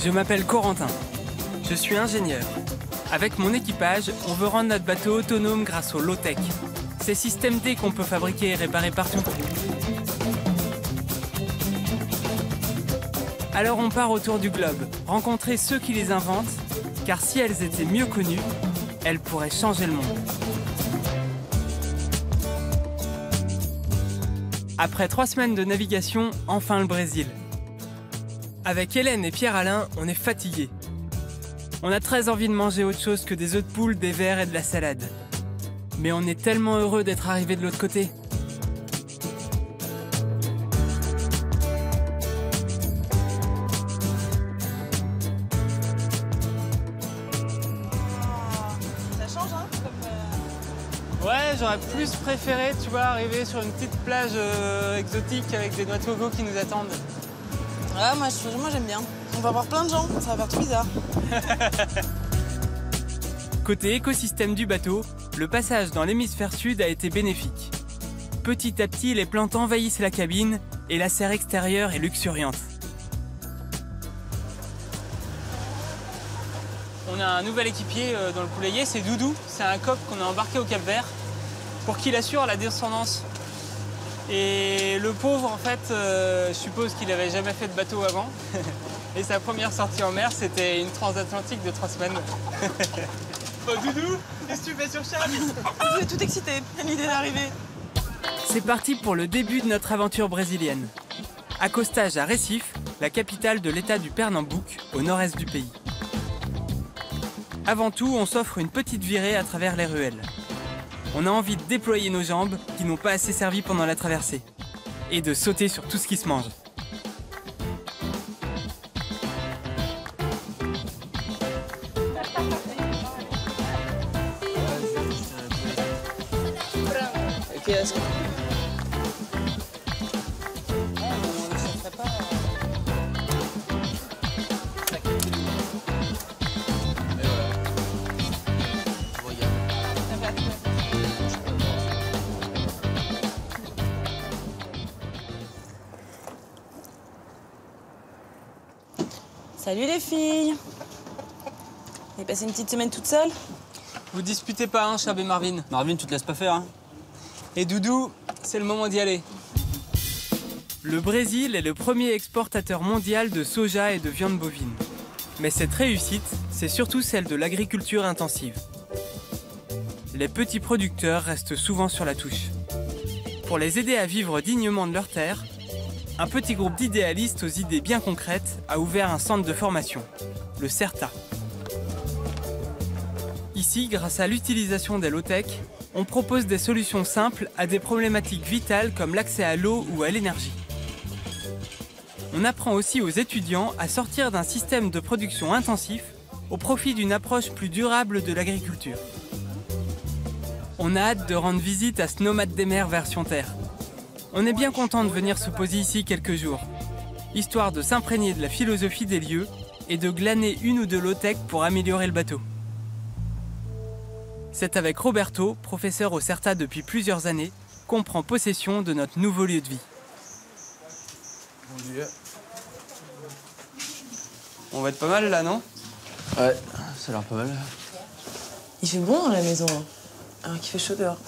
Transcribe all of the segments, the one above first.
Je m'appelle Corentin. Je suis ingénieur. Avec mon équipage, on veut rendre notre bateau autonome grâce au low-tech. Ces systèmes D qu'on peut fabriquer et réparer partout. Alors on part autour du globe, rencontrer ceux qui les inventent, car si elles étaient mieux connues, elles pourraient changer le monde. Après 3 semaines de navigation, enfin le Brésil. Avec Hélène et Pierre-Alain, on est fatigués. On a très envie de manger autre chose que des œufs de poule, des verres et de la salade. Mais on est tellement heureux d'être arrivés de l'autre côté. Ça change, hein, Ouais, j'aurais plus préféré, tu vois, arriver sur une petite plage exotique avec des noix de coco qui nous attendent. Ouais, moi j'aime bien. On va voir plein de gens, ça va faire tout bizarre. Côté écosystème du bateau, le passage dans l'hémisphère sud a été bénéfique. Petit à petit, les plantes envahissent la cabine et la serre extérieure est luxuriante. On a un nouvel équipier dans le poulailler, c'est Doudou. C'est un coq qu'on a embarqué au Cap-Vert pour qu'il assure la descendance. Et le pauvre, en fait, je suppose qu'il n'avait jamais fait de bateau avant. Et sa première sortie en mer, c'était une transatlantique de 3 semaines. Oh Doudou, qu'est-ce que tu fais sur Charlie? Je suis tout excitée à l'idée d'arriver. C'est parti pour le début de notre aventure brésilienne. Accostage à Recife, la capitale de l'état du Pernambouc, au nord-est du pays. Avant tout, on s'offre une petite virée à travers les ruelles. On a envie de déployer nos jambes, qui n'ont pas assez servi pendant la traversée, et de sauter sur tout ce qui se mange. Salut les filles. Vous avez passé une petite semaine toute seule? Vous disputez pas, hein, Chab et Marvin. Marvin, tu te laisses pas faire, hein. Et Doudou, c'est le moment d'y aller. Le Brésil est le premier exportateur mondial de soja et de viande bovine. Mais cette réussite, c'est surtout celle de l'agriculture intensive. Les petits producteurs restent souvent sur la touche. Pour les aider à vivre dignement de leurs terres, un petit groupe d'idéalistes aux idées bien concrètes a ouvert un centre de formation, le CERTA. Ici, grâce à l'utilisation des low-tech, on propose des solutions simples à des problématiques vitales comme l'accès à l'eau ou à l'énergie. On apprend aussi aux étudiants à sortir d'un système de production intensif au profit d'une approche plus durable de l'agriculture. On a hâte de rendre visite à ce nomade des mers version terre. On est bien content de venir se poser ici quelques jours, histoire de s'imprégner de la philosophie des lieux et de glaner une ou deux low-tech pour améliorer le bateau. C'est avec Roberto, professeur au CERTA depuis plusieurs années, qu'on prend possession de notre nouveau lieu de vie. Bon dia. On va être pas mal là, non? Ouais, ça a l'air pas mal. Il fait bon dans la maison, hein. Alors qu'il fait chaud dehors.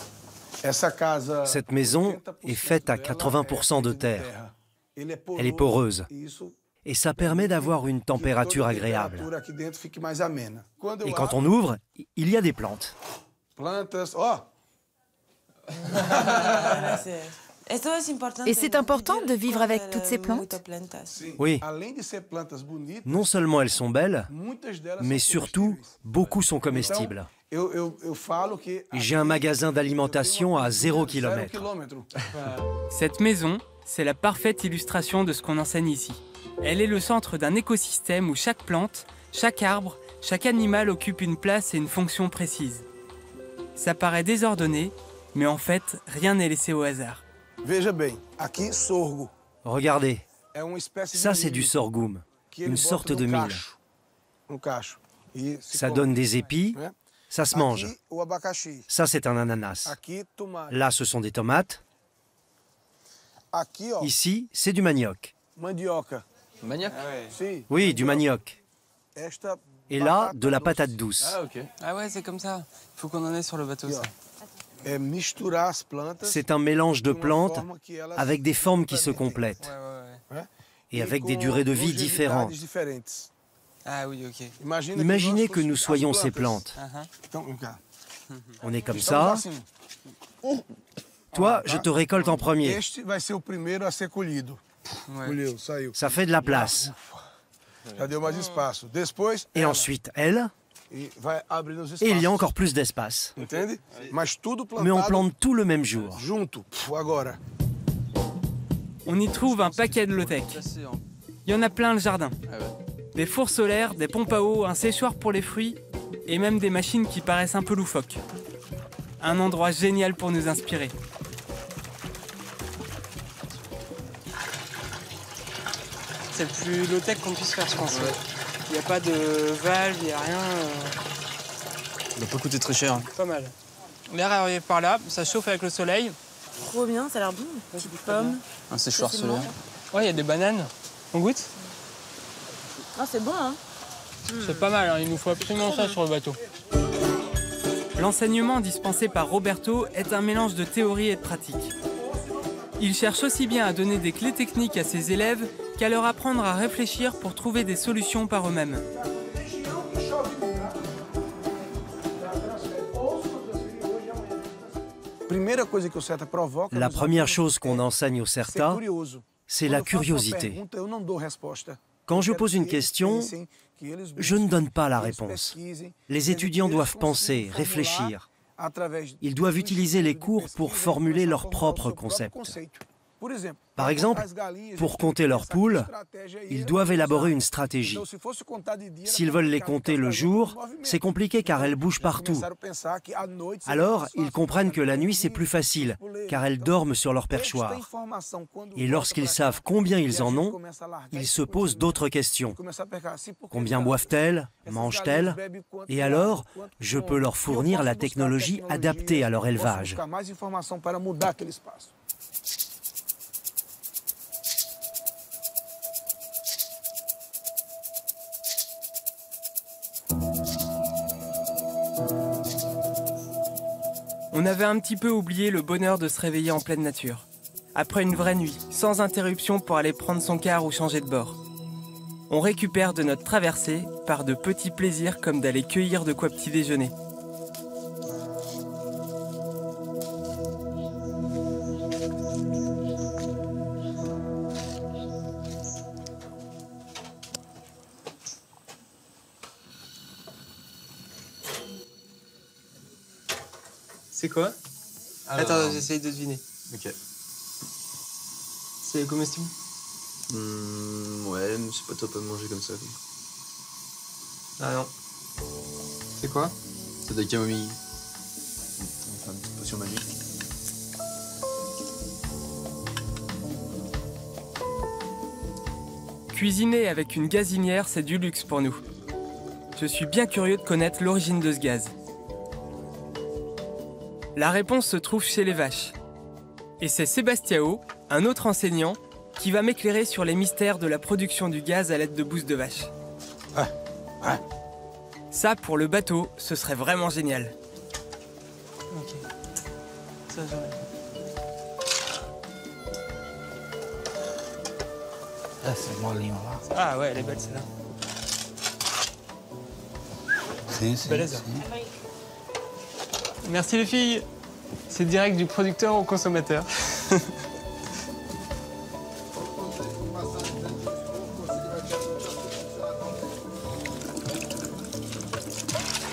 Cette maison est faite à 80% de terre. Elle est poreuse. Et ça permet d'avoir une température agréable. Et quand on ouvre, il y a des plantes. Et c'est important de vivre avec toutes ces plantes? Oui. Non seulement elles sont belles, mais surtout, beaucoup sont comestibles. J'ai un magasin d'alimentation à 0 km. Cette maison, c'est la parfaite illustration de ce qu'on enseigne ici. Elle est le centre d'un écosystème où chaque plante, chaque arbre, chaque animal occupe une place et une fonction précise. Ça paraît désordonné, mais en fait, rien n'est laissé au hasard. Regardez, ça c'est du sorghum, une sorte de mil. Ça donne des épis, ça se mange. Ça c'est un ananas. Là ce sont des tomates. Ici c'est du manioc. Manioc? Oui, du manioc. Et là, de la patate douce. Ah, ok. Ah ouais, c'est comme ça. Il faut qu'on en ait sur le bateau, ça. C'est un mélange de plantes avec des formes qui se complètent Ouais. et avec des durées de vie différentes. Ah oui, ok. Imaginez que nous soyons ces plantes. On est comme ça. Toi, je te récolte en premier. Ouais. Ça fait de la place. Et ensuite, elle. Et il y a encore plus d'espace. Mais on plante tout le même jour. On y trouve un paquet de low-tech. Il y en a plein le jardin. Des fours solaires, des pompes à eau, un séchoir pour les fruits et même des machines qui paraissent un peu loufoques. Un endroit génial pour nous inspirer. C'est le plus low-tech qu'on puisse faire, je pense. Il n'y a pas de valve, il n'y a rien. Ça doit pas coûter très cher. Pas mal. L'air arrive par là, ça chauffe avec le soleil. Trop bien, ça a l'air bon. Petite pomme. Un séchoir Ça, c'est solaire. bon. Ouais, il y a des bananes. On goûte? Ah, c'est bon, hein. C'est pas mal, hein. Il nous faut absolument ça sur le bateau. L'enseignement dispensé par Roberto est un mélange de théorie et de pratique. Il cherche aussi bien à donner des clés techniques à ses élèves qu'à leur apprendre à réfléchir pour trouver des solutions par eux-mêmes. La première chose qu'on enseigne au CERTA, c'est la curiosité. Quand je pose une question, je ne donne pas la réponse. Les étudiants doivent penser, réfléchir. Ils doivent utiliser les cours pour formuler leurs propres concepts. Par exemple, pour compter leurs poules, ils doivent élaborer une stratégie. S'ils veulent les compter le jour, c'est compliqué car elles bougent partout. Alors, ils comprennent que la nuit, c'est plus facile, car elles dorment sur leur perchoir. Et lorsqu'ils savent combien ils en ont, ils se posent d'autres questions. Combien boivent-elles? Mangent-elles? Et alors, je peux leur fournir la technologie adaptée à leur élevage. On avait un petit peu oublié le bonheur de se réveiller en pleine nature. Après une vraie nuit, sans interruption pour aller prendre son quart ou changer de bord. On récupère de notre traversée par de petits plaisirs comme d'aller cueillir de quoi petit déjeuner. C'est quoi? Attends, j'essaye de deviner. Ok. C'est comestible? Ouais, mais c'est pas top à manger comme ça. Ah non. C'est quoi? C'est de la camomille. Enfin, une petite potion magique. Cuisiner avec une gazinière, c'est du luxe pour nous. Je suis bien curieux de connaître l'origine de ce gaz. La réponse se trouve chez les vaches. Et c'est Sébastiao, un autre enseignant, qui va m'éclairer sur les mystères de la production du gaz à l'aide de bousses de vache. Ça, pour le bateau, ce serait vraiment génial. Ok. Ça, c'est molinho là. Ah ouais, elle est belle celle-là. Beleza. Merci les filles. C'est direct du producteur au consommateur.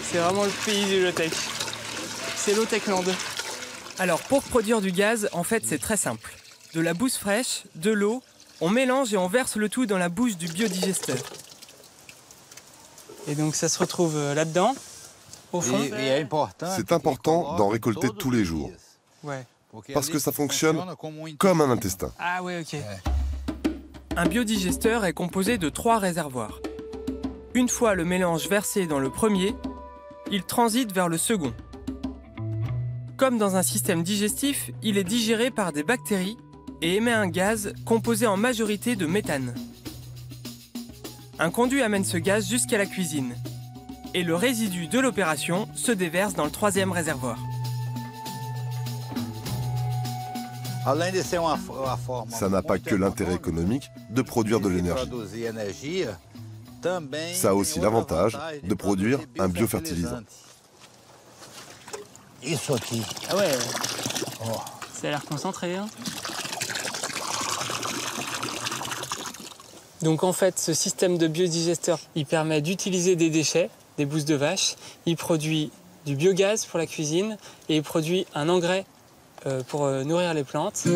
C'est vraiment le pays du low-tech. C'est low-tech land. Alors pour produire du gaz, en fait c'est très simple. De la bouse fraîche, de l'eau, on mélange et on verse le tout dans la bouche du biodigesteur. Et donc ça se retrouve là-dedans, au fond. C'est important d'en récolter tous les jours, Ouais. parce que ça fonctionne comme un intestin. Ah ouais, ok. Un biodigesteur est composé de 3 réservoirs. Une fois le mélange versé dans le premier, il transite vers le second. Comme dans un système digestif, il est digéré par des bactéries et émet un gaz composé en majorité de méthane. Un conduit amène ce gaz jusqu'à la cuisine. Et le résidu de l'opération se déverse dans le 3e réservoir. Ça n'a pas que l'intérêt économique de produire de l'énergie. Ça a aussi l'avantage de produire un biofertilisant. Ah ouais, ça a l'air concentré. Hein. Donc en fait, ce système de biodigesteur, il permet d'utiliser des déchets, des bousses de vache. Il produit du biogaz pour la cuisine et il produit un engrais pour nourrir les plantes.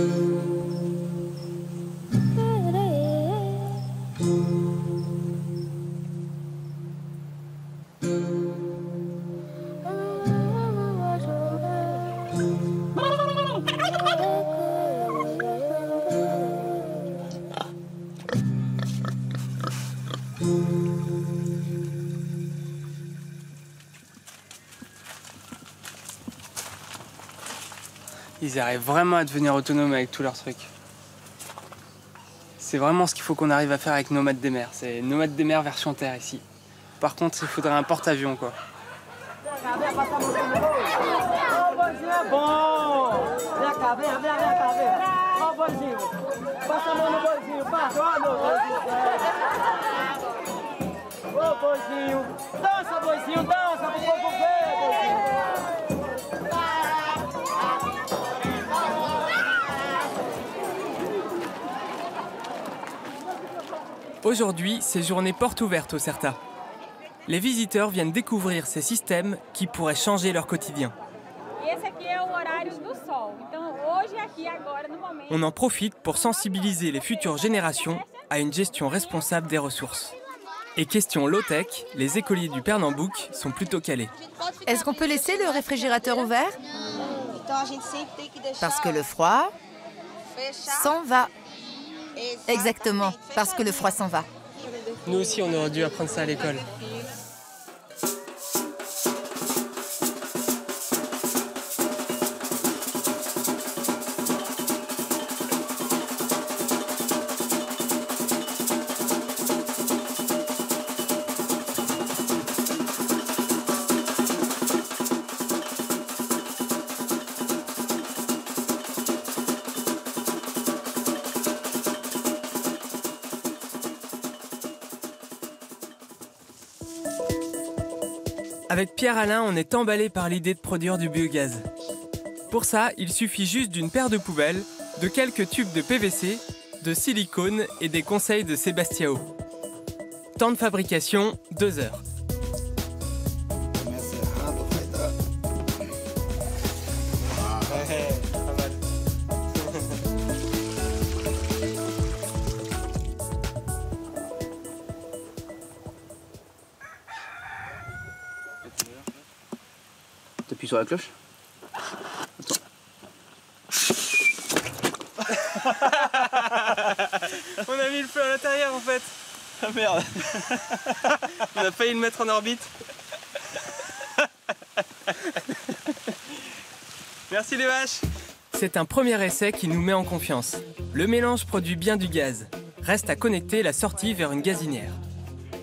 Ils arrivent vraiment à devenir autonomes avec tous leurs trucs. C'est vraiment ce qu'il faut qu'on arrive à faire avec Nomades des mers. C'est Nomades des mers version terre ici. Par contre, il faudrait un porte-avions quoi. Aujourd'hui, c'est journée porte ouverte au Certa. Les visiteurs viennent découvrir ces systèmes qui pourraient changer leur quotidien. On en profite pour sensibiliser les futures générations à une gestion responsable des ressources. Et question low-tech, les écoliers du Pernambouc sont plutôt calés. Est-ce qu'on peut laisser le réfrigérateur ouvert? Parce que le froid s'en va. Exactement, parce que le froid s'en va. Nous aussi, on aurait dû apprendre ça à l'école. Avec Pierre-Alain, on est emballé par l'idée de produire du biogaz. Pour ça, il suffit juste d'une paire de poubelles, de quelques tubes de PVC, de silicone et des conseils de Sébastiao. Temps de fabrication, 2 heures. T'appuies sur la cloche. Attends. On a mis le feu à l'intérieur en fait. Ah merde. On a failli le mettre en orbite. Merci les vaches. C'est un premier essai qui nous met en confiance. Le mélange produit bien du gaz. Reste à connecter la sortie vers une gazinière.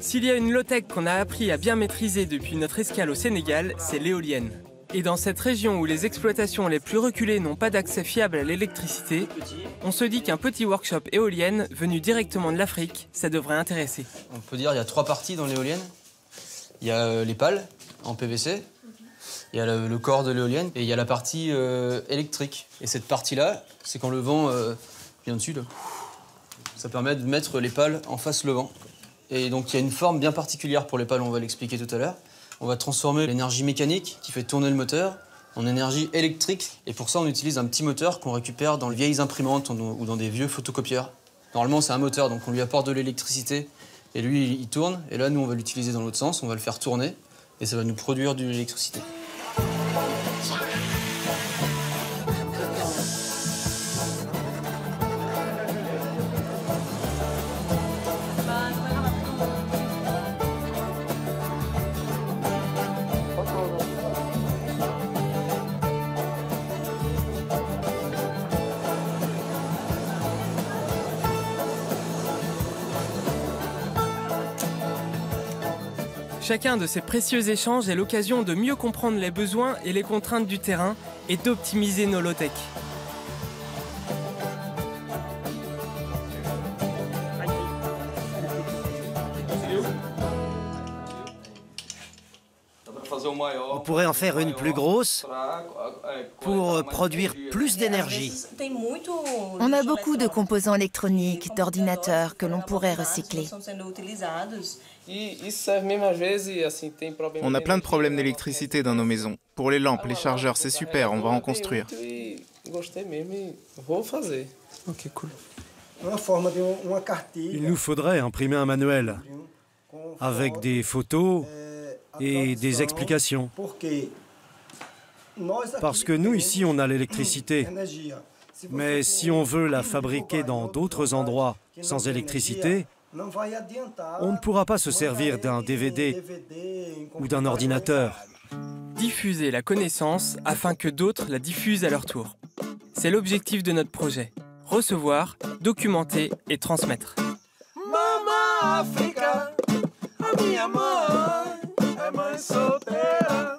S'il y a une low-tech qu'on a appris à bien maîtriser depuis notre escale au Sénégal, c'est l'éolienne. Et dans cette région où les exploitations les plus reculées n'ont pas d'accès fiable à l'électricité, on se dit qu'un petit workshop éolienne venu directement de l'Afrique, ça devrait intéresser. On peut dire qu'il y a 3 parties dans l'éolienne. Il y a les pales en PVC, il y a le corps de l'éolienne et il y a la partie électrique. Et cette partie-là, c'est quand le vent vient dessus. Là. Ça permet de mettre les pales en face le vent. Et donc il y a une forme bien particulière pour les pales, on va l'expliquer tout à l'heure. On va transformer l'énergie mécanique qui fait tourner le moteur en énergie électrique. Et pour ça, on utilise un petit moteur qu'on récupère dans les vieilles imprimantes ou dans des vieux photocopieurs. Normalement, c'est un moteur, donc on lui apporte de l'électricité et lui, il tourne. Et là, nous, on va l'utiliser dans l'autre sens, on va le faire tourner et ça va nous produire de l'électricité. Chacun de ces précieux échanges est l'occasion de mieux comprendre les besoins et les contraintes du terrain et d'optimiser nos low-tech. On pourrait en faire une plus grosse pour produire plus d'énergie. On a beaucoup de composants électroniques, d'ordinateurs que l'on pourrait recycler. On a plein de problèmes d'électricité dans nos maisons. Pour les lampes, les chargeurs, c'est super, on va en construire. Ok, cool. Il nous faudrait imprimer un manuel avec des photos et des explications. Parce que nous, ici, on a l'électricité. Mais si on veut la fabriquer dans d'autres endroits sans électricité, on ne pourra pas se servir d'un DVD ou d'un ordinateur. Diffuser la connaissance afin que d'autres la diffusent à leur tour. C'est l'objectif de notre projet. Recevoir, documenter et transmettre. Mama Africa, a minha mãe é mãe solteira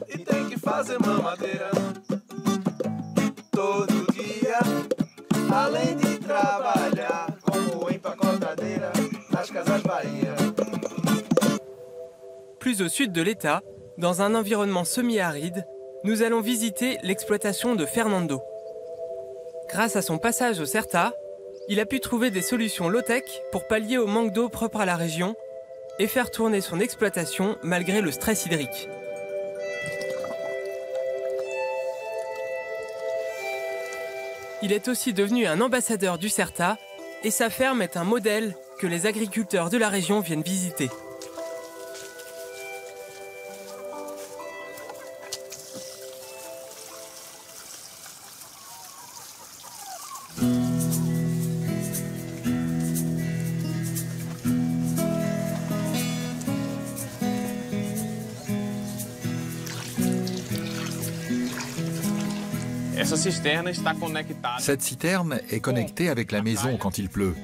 e tem que fazer mamadeira todo dia, além de trabalhar como empacotadeira nas Casas Bahia. Plus au sud de l'État, dans un environnement semi-aride, nous allons visiter l'exploitation de Fernando. Grâce à son passage au CERTA, il a pu trouver des solutions low-tech pour pallier au manque d'eau propre à la région et faire tourner son exploitation malgré le stress hydrique. Il est aussi devenu un ambassadeur du CERTA et sa ferme est un modèle que les agriculteurs de la région viennent visiter. Cette citerne est connectée avec la maison quand il pleut.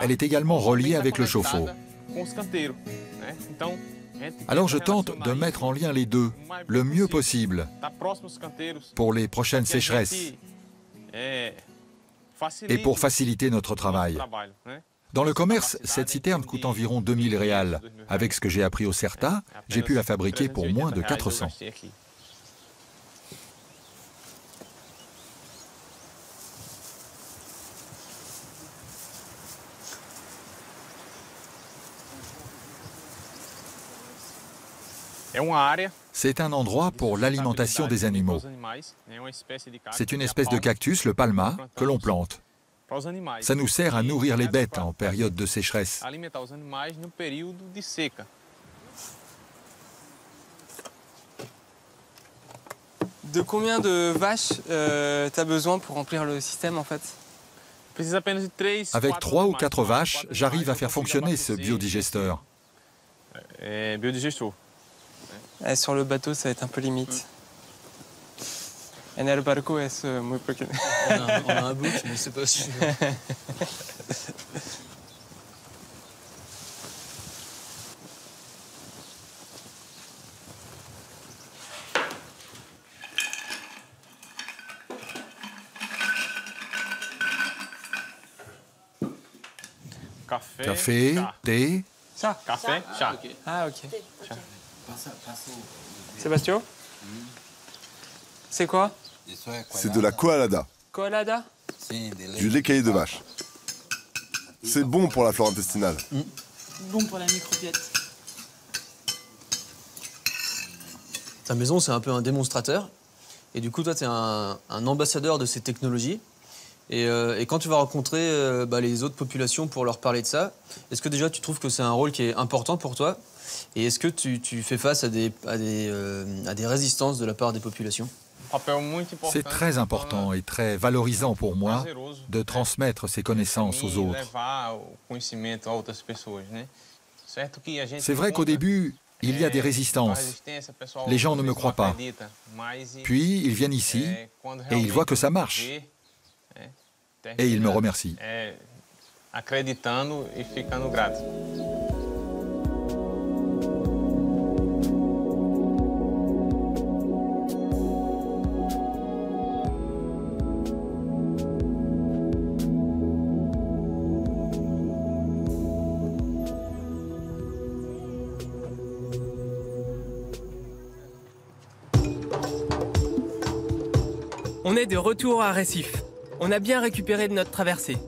Elle est également reliée avec le chauffe-eau. Alors je tente de mettre en lien les deux le mieux possible pour les prochaines sécheresses et pour faciliter notre travail. Dans le commerce, cette citerne coûte environ 2000 réals. Avec ce que j'ai appris au CERTA, j'ai pu la fabriquer pour moins de 400. C'est un endroit pour l'alimentation des animaux. C'est une espèce de cactus, le palma, que l'on plante. Ça nous sert à nourrir les bêtes en période de sécheresse. De combien de vaches tu as besoin pour remplir le système en fait? Avec 3 ou 4 vaches, j'arrive à faire fonctionner ce biodigesteur. Sur le bateau, ça va être un peu limite. En el barco es muy pequeño. On a un book, mais c'est pas sûr. Café, thé. Ça. Café, chá. Ah, ok. Sébastien? C'est quoi? C'est de la koalada, Colada? du lait caillé de vache. C'est bon pour la flore intestinale. Bon pour la microbiette. Ta maison, c'est un peu un démonstrateur. Et du coup, toi, tu es un ambassadeur de ces technologies. Et quand tu vas rencontrer les autres populations pour leur parler de ça, est-ce que déjà tu trouves que c'est un rôle qui est important pour toi? Et est-ce que tu fais face à des résistances de la part des populations? C'est très important et très valorisant pour moi de transmettre ces connaissances aux autres. C'est vrai qu'au début, il y a des résistances. Les gens ne me croient pas. Puis, ils viennent ici et ils voient que ça marche. Et ils me remercient. On est de retour à Recife. On a bien récupéré de notre traversée.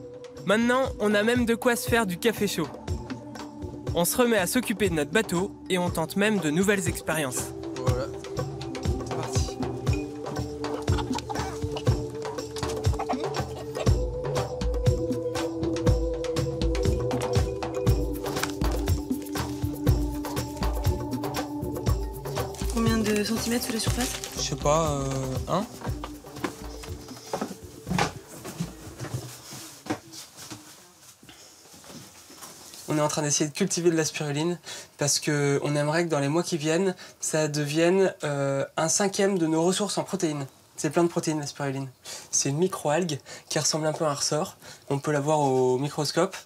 Maintenant, on a même de quoi se faire du café chaud. On se remet à s'occuper de notre bateau et on tente même de nouvelles expériences. Voilà, c'est parti. Combien de centimètres sur la surface? Je sais pas, 1. On est en train d'essayer de cultiver de la spiruline parce qu'on aimerait que dans les mois qui viennent, ça devienne 1/5 de nos ressources en protéines. C'est plein de protéines, la spiruline. C'est une microalgue qui ressemble un peu à un ressort. On peut la voir au microscope.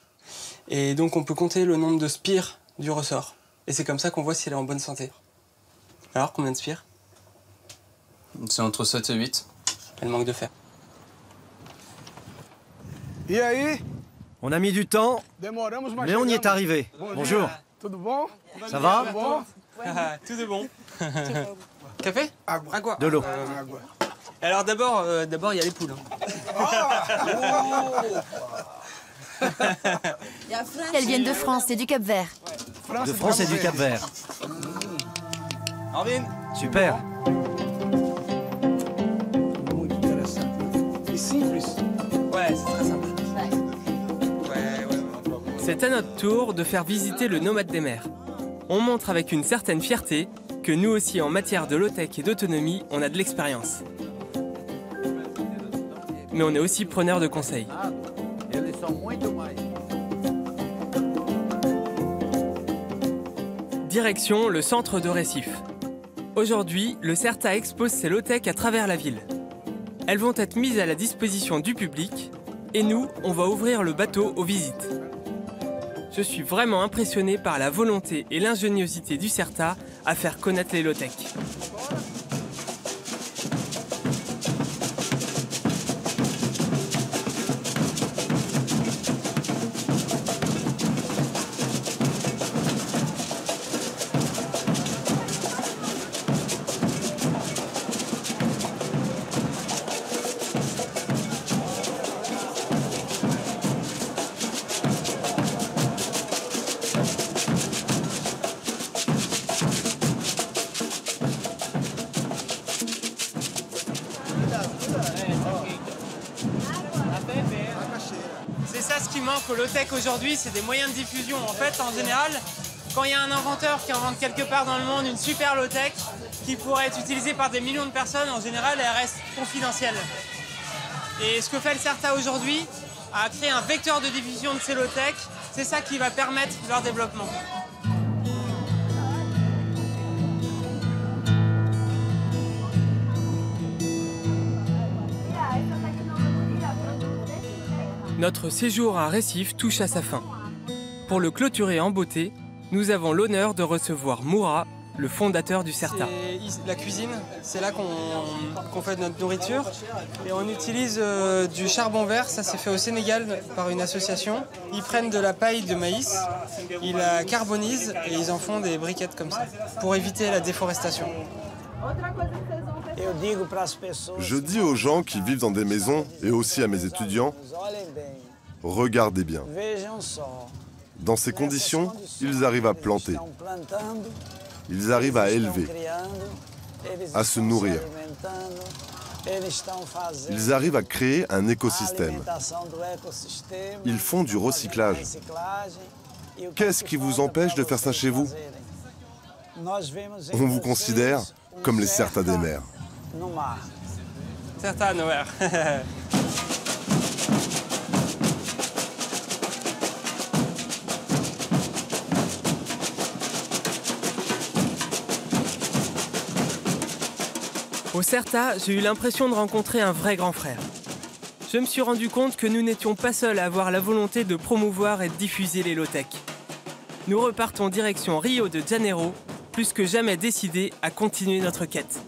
Et donc on peut compter le nombre de spires du ressort. Et c'est comme ça qu'on voit si elle est en bonne santé. Alors, combien de spires? C'est entre 7 et 8. Elle manque de fer. E aí? On a mis du temps, Demoramos, mas mais on y est arrivé. Bonjour. Tudo bom? Ça va? Bom? Tout de bon. Café? Agua. De l'eau. Água. Alors d'abord, il y a les poules. Elles viennent de France et du Cap-Vert. De France et du Cap-Vert. Arvin. Super. Muito interessante. E simples. Ouais, c'est très simple. C'est à notre tour de faire visiter le nomade des mers. On montre avec une certaine fierté que nous aussi, en matière de low-tech et d'autonomie, on a de l'expérience. Mais on est aussi preneur de conseils. Direction le centre de Recife. Aujourd'hui, le CERTA expose ses low-tech à travers la ville. Elles vont être mises à la disposition du public et nous, on va ouvrir le bateau aux visites. Je suis vraiment impressionné par la volonté et l'ingéniosité du CERTA à faire connaître les low-tech. C'est ça ce qui manque au low-tech aujourd'hui, c'est des moyens de diffusion. En fait, en général, quand il y a un inventeur qui invente quelque part dans le monde une super low-tech qui pourrait être utilisée par des millions de personnes, en général, elle reste confidentielle. Et ce que fait le CERTA aujourd'hui, à créer un vecteur de diffusion de ces low-tech, c'est ça qui va permettre leur développement. Notre séjour à Recife touche à sa fin. Pour le clôturer en beauté, nous avons l'honneur de recevoir Moura, le fondateur du CERTA. La cuisine, c'est là qu'on fait notre nourriture. Et on utilise du charbon vert, ça c'est fait au Sénégal par une association. Ils prennent de la paille de maïs, ils la carbonisent et ils en font des briquettes comme ça, pour éviter la déforestation. Je dis aux gens qui vivent dans des maisons, et aussi à mes étudiants, regardez bien. Dans ces conditions, ils arrivent à planter. Ils arrivent à élever, à se nourrir. Ils arrivent à créer un écosystème. Ils font du recyclage. Qu'est-ce qui vous empêche de faire ça chez vous? On vous considère comme les CERTA des mers. CERTA nowhere. Au CERTA, j'ai eu l'impression de rencontrer un vrai grand frère. Je me suis rendu compte que nous n'étions pas seuls à avoir la volonté de promouvoir et de diffuser les low-tech. Nous repartons direction Rio de Janeiro, plus que jamais décidés à continuer notre quête.